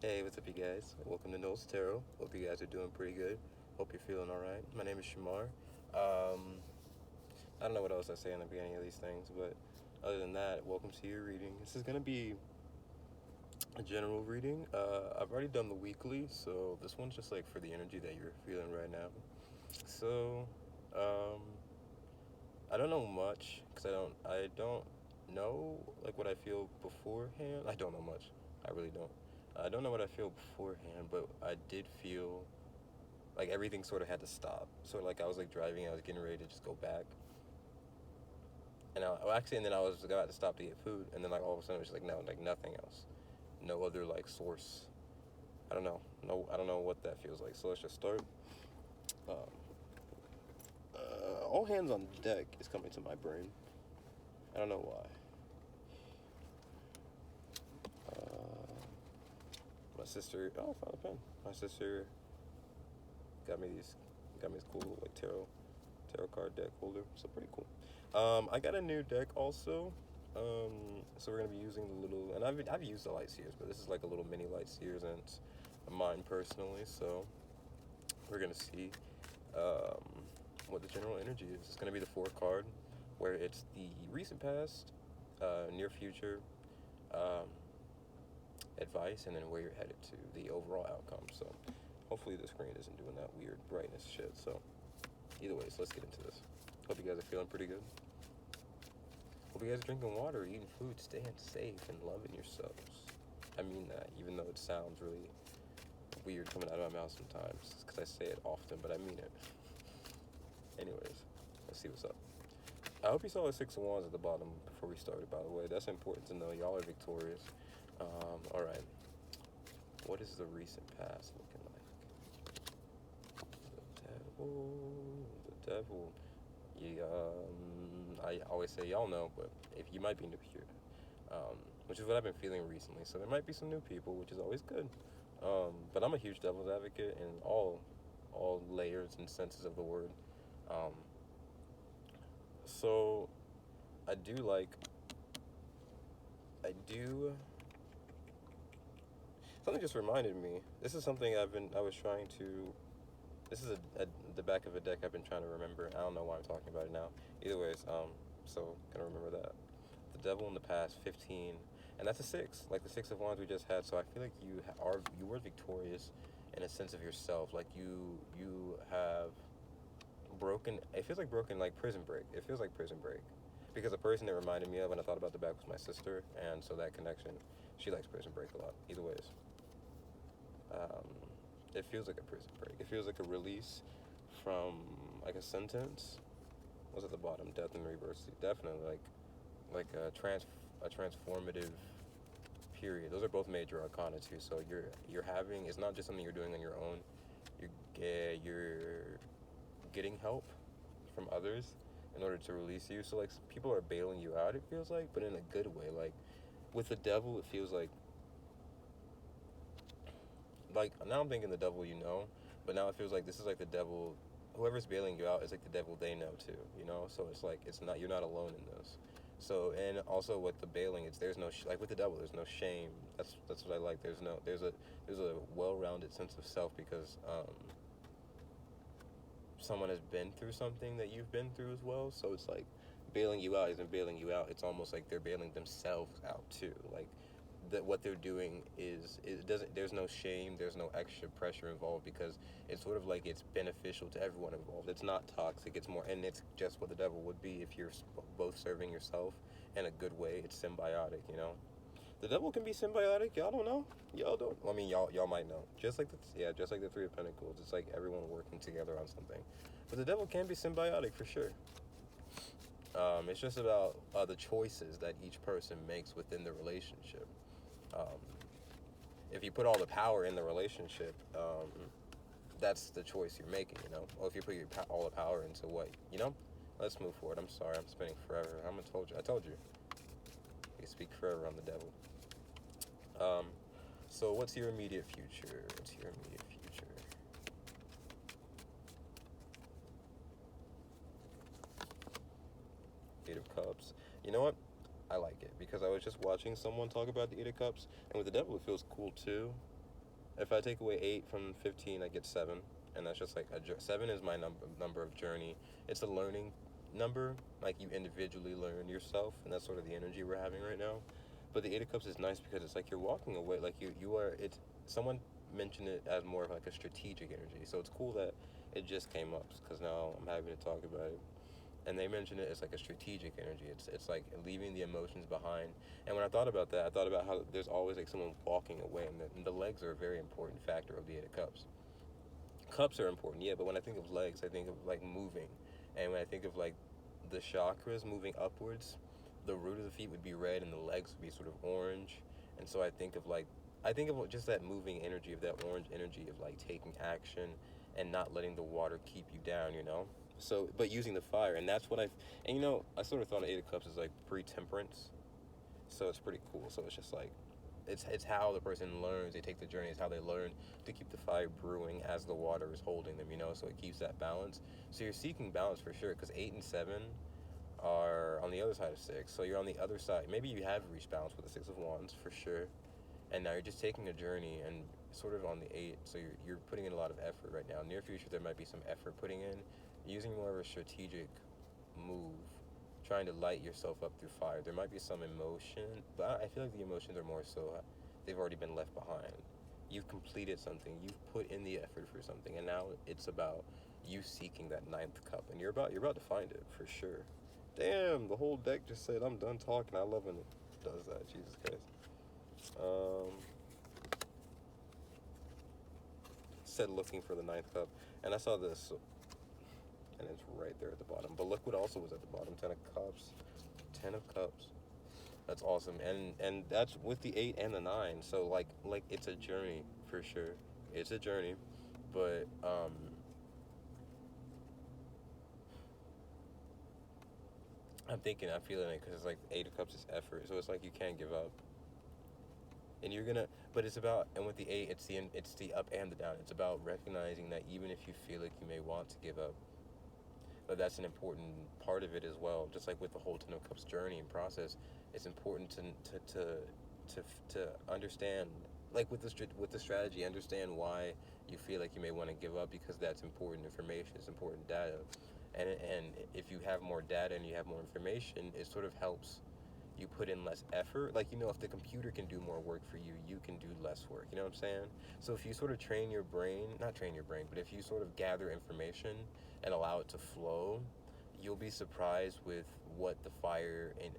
Hey, what's up, you guys? Welcome to Knowles Tarot. Hope you guys are doing pretty good. Hope you're feeling all right. My name is Shamar. I don't know what else I say in the beginning of these things, but other than that, welcome to your reading. This is gonna be a general reading. I've already done the weekly, so this one's just like for the energy that you're feeling right now. So, um, I don't know much because I don't know like what I feel beforehand. I don't know much. I really don't. I don't know what I feel beforehand, but I did feel like everything sort of had to stop. So like I was like driving, I was getting ready to just go back, and then I was about to stop to get food, and then like all of a sudden it was just like no, like nothing else, no other like source. I don't know, no, I don't know what that feels like. So let's just start. Um, all hands on deck is coming to my brain. I don't know why. My sister, oh, I found a pen. My sister got me these, got me this cool little like tarot card deck holder. So pretty cool. I got a new deck also. So we're gonna be using the little, and I've used the light seers, but this is like a little mini light seers, and it's mine personally. So we're gonna see um, what the general energy is. It's gonna be the four card, where it's the recent past, near future, um, advice, and then where you're headed to, the overall outcome. So hopefully the screen isn't doing that weird brightness shit. So either way, so let's get into this. Hope you guys are feeling pretty good. Hope you guys are drinking water, eating food, staying safe, and loving yourselves. I mean that, even though it sounds really weird coming out of my mouth sometimes, because I say it often, but I mean it. Anyways, let's see what's up. I hope you saw the Six of Wands at the bottom before we started, by the way. That's important to know. Y'all are victorious. Alright. What is the recent past looking like? The devil. The devil. Yeah, I always say y'all know, but if you might be new here, which is what I've been feeling recently. So there might be some new people, which is always good. But I'm a huge devil's advocate in all layers and senses of the word. Um, so I do like I do something just reminded me. This is something I was trying to. This is the back of a deck I've been trying to remember. I don't know why I'm talking about it now. Either ways, so gonna remember that. The devil in the past, 15, and that's a six, like the Six of Wands we just had. So I feel like you were victorious in a sense of yourself. Like you have broken. It feels like broken, like Prison Break. It feels like Prison Break, because the person it reminded me of when I thought about the back was my sister, and so that connection. She likes Prison Break a lot. Either ways, um, it feels like a prison break. It feels like a release from like a sentence. What's at the bottom? Death and rebirth. Definitely like a transformative period. Those are both major arcana too. So you're having, it's not just something you're doing on your own. You're getting help from others in order to release you. So like people are bailing you out. It feels like, but in a good way. Like with the devil, it feels like now I'm thinking the devil you know, but now it feels like this is like the devil. Whoever's bailing you out is like the devil they know too, you know. So it's like it's not, you're not alone in this. So, and also with the bailing, it's there's no like with the devil, there's no shame. That's what I like. There's a well-rounded sense of self, because someone has been through something that you've been through as well. So it's like bailing you out isn't bailing you out. It's almost like they're bailing themselves out too. Like that what they're doing is, it doesn't, there's no shame, there's no extra pressure involved, because it's sort of like it's beneficial to everyone involved. It's not toxic, it's more, and it's just what the devil would be if you're both serving yourself in a good way. It's symbiotic, you know. The devil can be symbiotic. Y'all don't know. Y'all don't. I mean, y'all might know. Just like the Three of Pentacles. It's like everyone working together on something. But the devil can be symbiotic for sure. It's just about the choices that each person makes within the relationship. Um, if you put all the power in the relationship, that's the choice you're making, you know. Or if you put all the power into what, you know. Let's move forward. I'm sorry, I'm spinning forever. I told you. You speak forever on the devil. Um, so what's your immediate future? What's your immediate future? Eight of Cups. You know what? I like it because I was just watching someone talk about the Eight of Cups, and with the devil, it feels cool too. If I take away 8 from 15, I get 7, and that's just like 7 is my number of journey. It's a learning number, like you individually learn yourself, and that's sort of the energy we're having right now. But the 8 of Cups is nice because it's like you're walking away, like you are. It's someone mentioned it as more of like a strategic energy, so it's cool that it just came up because now I'm happy to talk about it. And they mention it as like a strategic energy. It's like leaving the emotions behind. And when I thought about that, I thought about how there's always like someone walking away, and the legs are a very important factor of the 8 of Cups. Cups are important, yeah, but when I think of legs, I think of like moving, and when I think of like the chakras moving upwards, the root of the feet would be red, and the legs would be sort of orange, and so I think of just that moving energy, of that orange energy of like taking action and not letting the water keep you down, you know. So, but using the fire, and that's what and you know, I sort of thought of 8 of Cups as like pre-temperance, so it's pretty cool. So it's just like, it's how the person learns. They take the journey. It's how they learn to keep the fire brewing as the water is holding them, you know. So it keeps that balance. So you're seeking balance for sure, because 8 and 7 are on the other side of 6. So you're on the other side. Maybe you have reached balance with the 6 of Wands for sure, and now you're just taking a journey and sort of on the 8. So you're putting in a lot of effort right now. Near future, there might be some effort putting in, using more of a strategic move, trying to light yourself up through fire. There might be some emotion, but I feel like the emotions are more so they've already been left behind. You've completed something, you've put in the effort for something, and now it's about you seeking that 9th cup, and you're about to find it for sure. Damn, the whole deck just said I'm done talking. I love when it does that. Jesus Christ. Said looking for the 9th cup, and I saw this, and it's right there at the bottom. But look what also was at the bottom: 10 of Cups, 10 of Cups. That's awesome, and that's with the 8 and the 9. So like it's a journey for sure. It's a journey, but I'm feeling it because it's like 8 of Cups is effort. So it's like you can't give up, and you're gonna. But it's about, and with the 8, it's the up and the down. It's about recognizing that even if you feel like you may want to give up, but that's an important part of it as well. Just like with the whole 10 of Cups journey and process, it's important to understand, like with the strategy, understand why you feel like you may want to give up, because that's important information. It's important data, and if you have more data and you have more information, it sort of helps you put in less effort. Like, you know, if the computer can do more work for you, you can do less work. You know what I'm saying? So if you sort of train your brain, not train your brain, but if you sort of gather information and allow it to flow, you'll be surprised with what the fire in.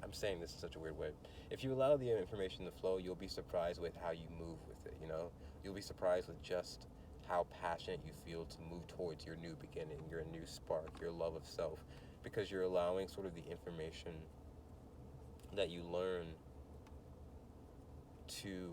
I'm saying this in such a weird way. If you allow the information to flow, you'll be surprised with how you move with it, you know? You'll be surprised with just how passionate you feel to move towards your new beginning, your new spark, your love of self, because you're allowing sort of the information that you learn to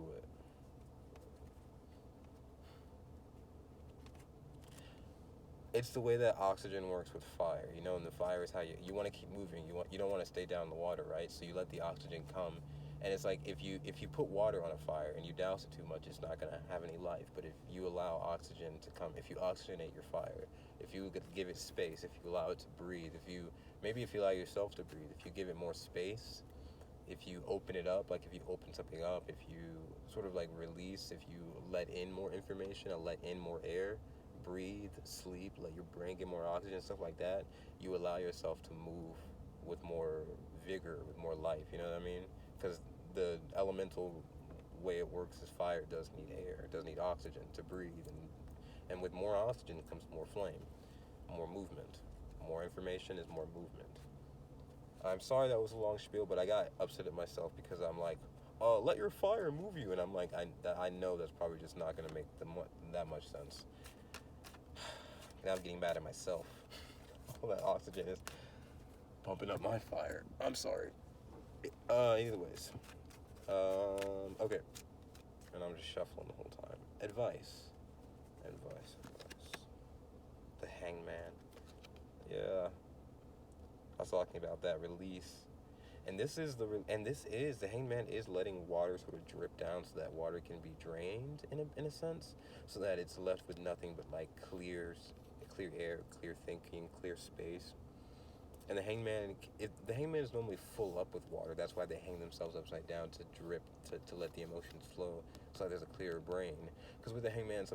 it's the way that oxygen works with fire, you know. And the fire is how you want to keep moving. You don't want to stay down in the water, right? So you let the oxygen come, and it's like if you put water on a fire and you douse it too much, it's not gonna have any life. But if you allow oxygen to come, if you oxygenate your fire, if you give it space, if you allow it to breathe, if you allow yourself to breathe, if you give it more space, if you open it up, like if you open something up, if you sort of like release, if you let in more information, or let in more air, breathe, sleep, let your brain get more oxygen, stuff like that, you allow yourself to move with more vigor, with more life, you know what I mean? Because the elemental way it works is fire does need air, it does need oxygen to breathe, and with more oxygen comes more flame, more movement. More information is more movement. I'm sorry that was a long spiel, but I got upset at myself because I'm like, let your fire move you, and I'm like, I know that's probably just not gonna make that much sense. Now I'm getting mad at myself. All that oxygen is pumping up my fire. I'm sorry. Either ways. Okay. And I'm just shuffling the whole time. Advice. The Hangman. Yeah. I was talking about that release. And this is the Hangman is letting water sort of drip down so that water can be drained in a sense, so that it's left with nothing but like clear air, clear thinking, clear space. And the hangman is normally full up with water. That's why they hang themselves upside down to drip, to let the emotions flow. So there's a clearer brain. Because with the hangman,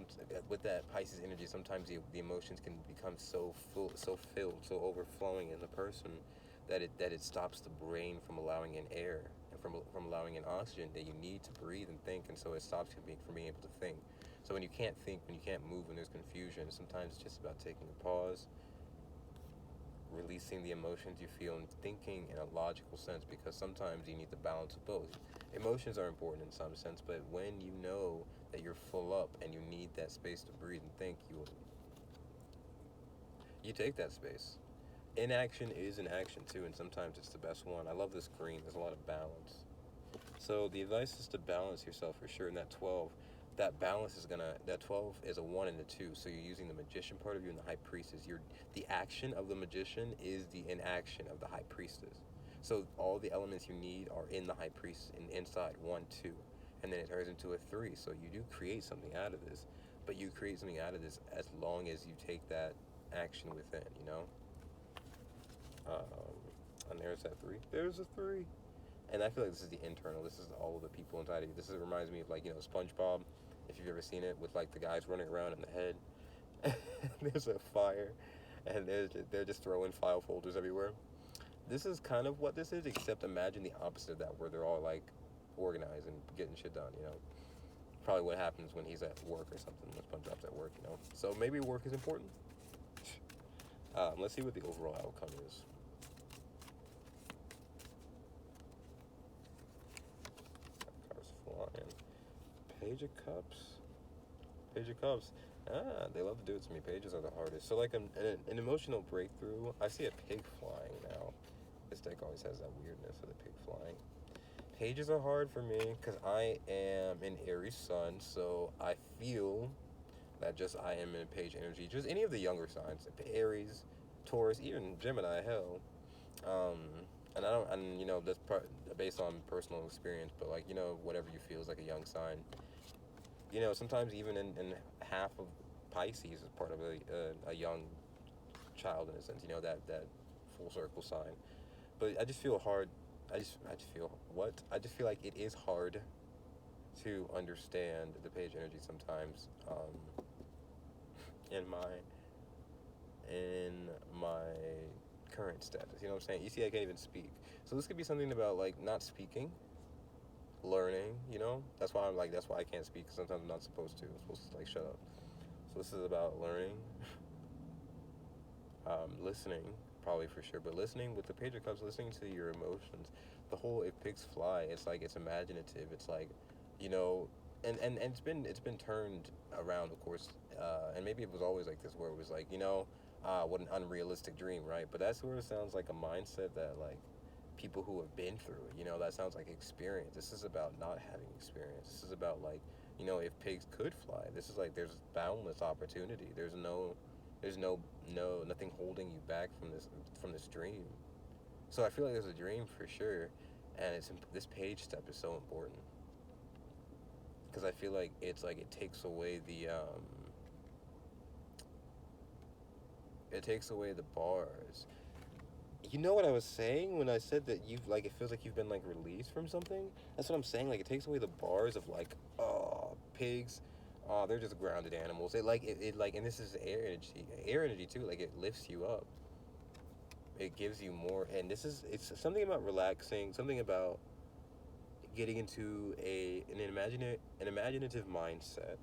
with that Pisces energy, sometimes the emotions can become so full, so filled, so overflowing in the person that it stops the brain from allowing in air and from allowing in oxygen that you need to breathe and think. And so it stops you from being able to think. So when you can't think, when you can't move, when there's confusion, sometimes it's just about taking a pause, releasing the emotions you feel, and thinking in a logical sense, because sometimes you need the balance of both. Emotions are important in some sense, but when you know that you're full up and you need that space to breathe and think, you take that space. Inaction is an action too, and sometimes it's the best one. I love this green. There's a lot of balance. So the advice is to balance yourself for sure. And that 12, that 12 is a 1 and a 2. So you're using the magician part of you and the high priestess. The action of the magician is the inaction of the high priestess. So all the elements you need are in the high priest inside 1, 2, and then it turns into a 3. So you do create something out of this, but you create something out of this as long as you take that action within. And there's that 3. There's a 3. And I feel like this is the internal. This is all of the people inside of you. Reminds me of, like, SpongeBob, if you've ever seen it, with like the guys running around in the head. There's a fire, and they're just throwing file folders everywhere. This is kind of what this is, except imagine the opposite of that, where they're all like organized and getting shit done. Probably what happens when he's at work or something. When SpongeBob's at work. So maybe work is important. Let's see what the overall outcome is. Cards flying. Page of Cups. Page of Cups. They love to do it to me. Pages are the hardest. So, like, an emotional breakthrough. I see a pig flying now. This deck always has that weirdness of the pig flying. Pages are hard for me because I am in Aries Sun, so I feel that just I am in page energy. Just any of the younger signs, Aries, Taurus, even Gemini, hell. And I don't, and that's based on personal experience, but like, whatever you feel is like a young sign. Sometimes even in half of Pisces is part of a young child in a sense. That full circle sign. But I just feel hard. I just feel what? I just feel like it is hard to understand the page energy sometimes. In my current status, you know what I'm saying? You see, I can't even speak. So this could be something about like not speaking, learning. That's why I can't speak. Cause sometimes I'm not supposed to. I'm supposed to like shut up. So this is about learning, listening, probably for sure, but listening with the Page of Cups, listening to your emotions. The whole if pigs fly, it's like it's imaginative. It's like, and it's been turned around, of course, and maybe it was always like this, where it was like, what an unrealistic dream, right? But that sort of sounds like a mindset that like people who have been through it, that sounds like experience. This is about not having experience. This is about like, if pigs could fly, this is like there's boundless opportunity. There's nothing holding you back from this dream. So I feel like there's a dream for sure, and this page step is so important because I feel like it's like it takes away the bars. You know what I was saying when I said that it feels like you've been like released from something? That's what I'm saying. Like it takes away the bars of like, oh, pigs, oh, they're just grounded animals. And this is air energy too. Like it lifts you up. It gives you more, and it's something about relaxing, something about getting into an imaginative mindset.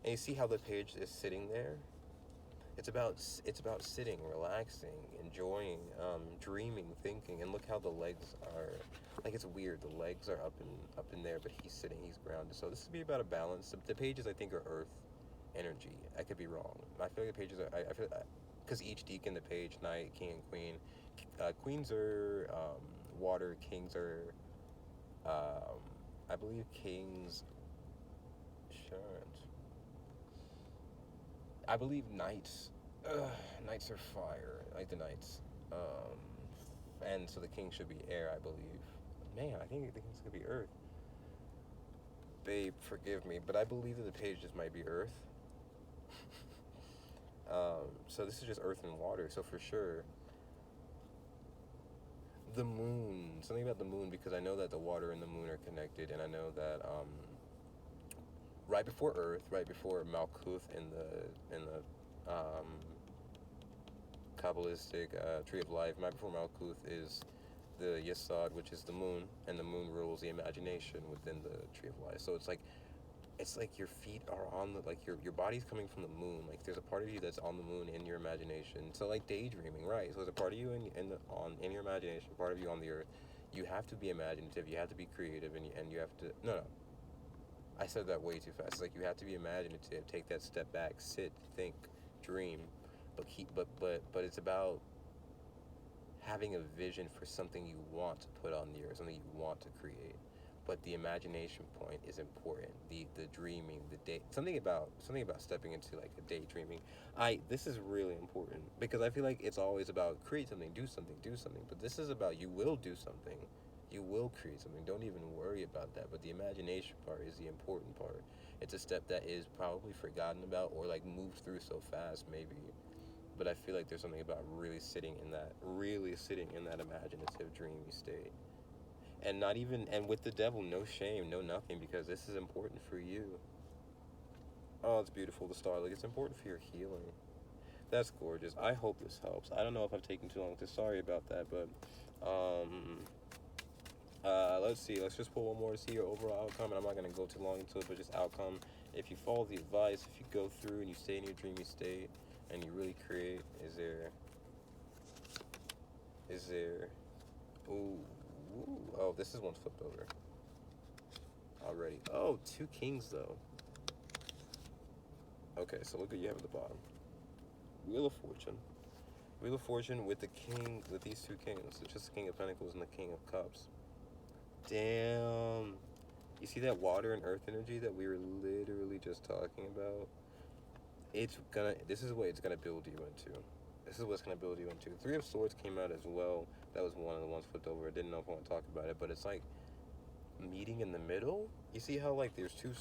And you see how the page is sitting there? It's about sitting, relaxing, enjoying, dreaming, thinking, and look how the legs are. Like it's weird. The legs are up in there, but he's sitting. He's grounded. So this would be about a balance. The pages I think are Earth energy. I could be wrong. I feel like the pages are. I feel because each deacon, the page, knight, king, and queen. Queens are water. Kings are. I believe kings. Sure. I believe knights. Knights are fire, like the knights. And so the king should be air, I believe. Man, I think the king's gonna be earth. Babe, forgive me, but I believe that the page just might be earth. So this is just earth and water. So for sure, The moon, something about the moon, because I know that the water and the moon are connected, and I know that right before Earth, right before Malkuth in the Kabbalistic tree of life, right before Malkuth is the Yesod, which is the moon, and the moon rules the imagination within the tree of life. So it's like your feet are on the, like your body's coming from the moon. Like there's a part of you that's on the moon in your imagination. So like daydreaming, right? So there's a part of you in your imagination, part of you on the earth. You have to be imaginative. You have to be creative, and you have to no. I said that way too fast. It's like you have to be imaginative. Take that step back. Sit, think, dream, but it's about having a vision for something you want to put on the earth, something you want to create. But the imagination point is important. The dreaming, the day, something about stepping into like a daydreaming. This is really important because I feel like it's always about create something, do something, do something. But this is about you will do something, you will create something. Don't even worry about that. But the imagination part is the important part. It's a step that is probably forgotten about or like moved through so fast maybe. But I feel like there's something about really sitting in that imaginative, dreamy state. And not even, and with the devil, no shame, no nothing, because this is important for you. Oh, it's beautiful, the star. Like, it's important for your healing. That's gorgeous. I hope this helps. I don't know if I've taken too long to, sorry about that, but, let's see. Let's just pull one more to see your overall outcome, and I'm not going to go too long into it, but just outcome. If you follow the advice, if you go through and you stay in your dreamy state, and you really create, is there, ooh, oh, this is one flipped over already. Oh, two kings, though. Okay, so look what you have at the bottom. Wheel of Fortune. Wheel of Fortune with the king, with these two kings. It's just the King of Pentacles and the King of Cups. Damn. You see that water and earth energy that we were literally just talking about? This is what it's gonna build you into. This is what's gonna build you into. Three of Swords came out as well. That was one of the ones flipped over. I didn't know if I want to talk about it, but it's like meeting in the middle. You see how like there's two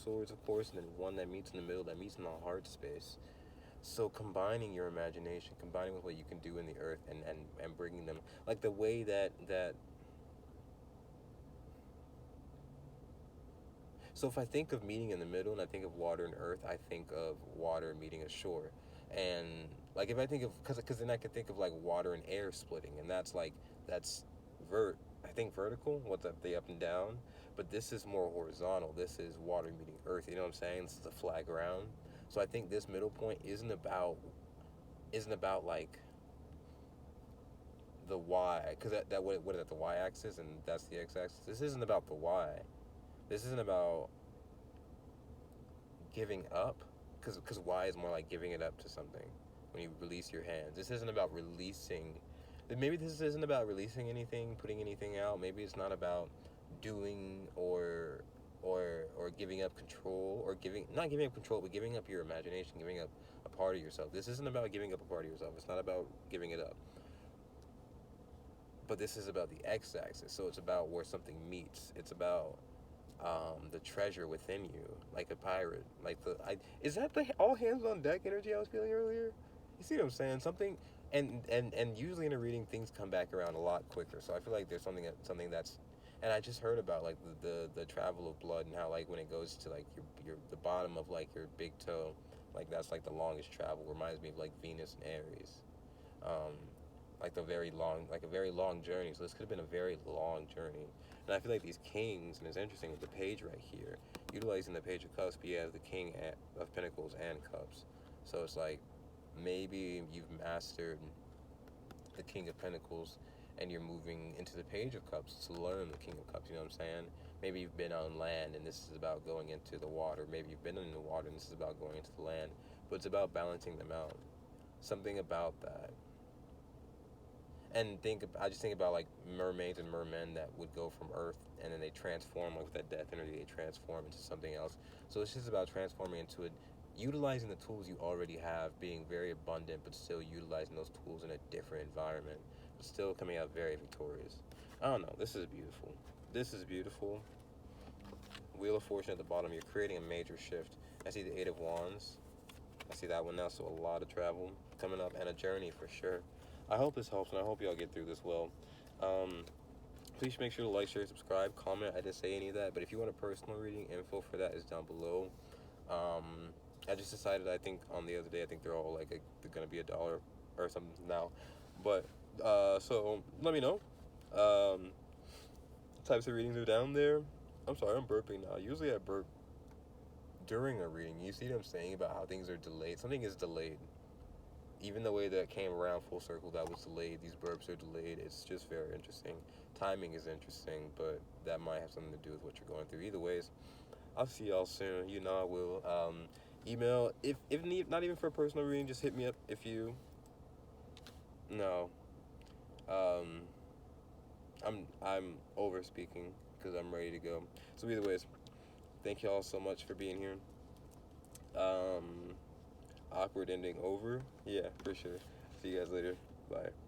swords, of course, and then one that meets in the middle, that meets in the heart space. So combining your imagination, combining with what you can do in the earth, and bringing them, like the way that so if I think of meeting in the middle and I think of water and earth, I think of water meeting a shore. And like if I think of, because then I could think of like water and air splitting, and that's I think vertical, what's up, the up and down, but this is more horizontal. This is water meeting earth, you know what I'm saying? This is a flat ground. So I think this middle point isn't about like the y, because what is that, the y axis, and that's the x axis. This isn't about the y. This isn't about giving up, because y is more like giving it up to something when you release your hands. This isn't about releasing. Maybe this isn't about releasing anything, putting anything out. Maybe it's not about doing or giving up control, or not giving up control, but giving up your imagination, giving up a part of yourself. This isn't about giving up a part of yourself. It's not about giving it up. But this is about the x-axis, so it's about where something meets. It's about the treasure within you, like a pirate. Like is that the all hands on deck energy I was feeling earlier? You see what I'm saying? Something, and usually in a reading things come back around a lot quicker. So I feel like there's something that's, and I just heard about like the travel of blood, and how like when it goes to like your the bottom of like your big toe, like that's like the longest travel. Reminds me of like Venus and Aries. Um, like a very long journey. So this could have been a very long journey. And I feel like these kings, and it's interesting with the page right here, utilizing the Page of Cups, but you have the King of Pentacles and Cups. So it's like maybe you've mastered the King of Pentacles and you're moving into the Page of Cups to learn the King of Cups, you know what I'm saying? Maybe you've been on land and this is about going into the water. Maybe you've been in the water and this is about going into the land. But it's about balancing them out. Something about that. And I just think about like mermaids and mermen that would go from Earth and then they transform, like with that death energy, they transform into something else. So it's just about transforming into it, utilizing the tools you already have, being very abundant, but still utilizing those tools in a different environment, but still coming out very victorious. I don't know. This is beautiful. This is beautiful. Wheel of Fortune at the bottom. You're creating a major shift. I see the Eight of Wands. I see that one now, so a lot of travel coming up and a journey for sure. I hope this helps, and I hope y'all get through this well. Please make sure to like, share, subscribe, comment. I didn't say any of that, but if you want a personal reading, info for that is down below. I just decided, I think on the other day, I think they're all like they're gonna be $1 or something now, but so let me know. Types of readings are down there. I'm sorry, I'm burping now. Usually I burp during a reading. You see what I'm saying about how things are delayed? Something is delayed. Even the way that it came around full circle, that was delayed. These burps are delayed. It's just very interesting. Timing is interesting, but that might have something to do with what you're going through. Either ways, I'll see y'all soon. You know I will. Email if need, not even for a personal reading. Just hit me up if you. No. Um, I'm over speaking because I'm ready to go. So either ways, thank y'all so much for being here. Awkward ending over. Yeah, for sure. See you guys later. Bye.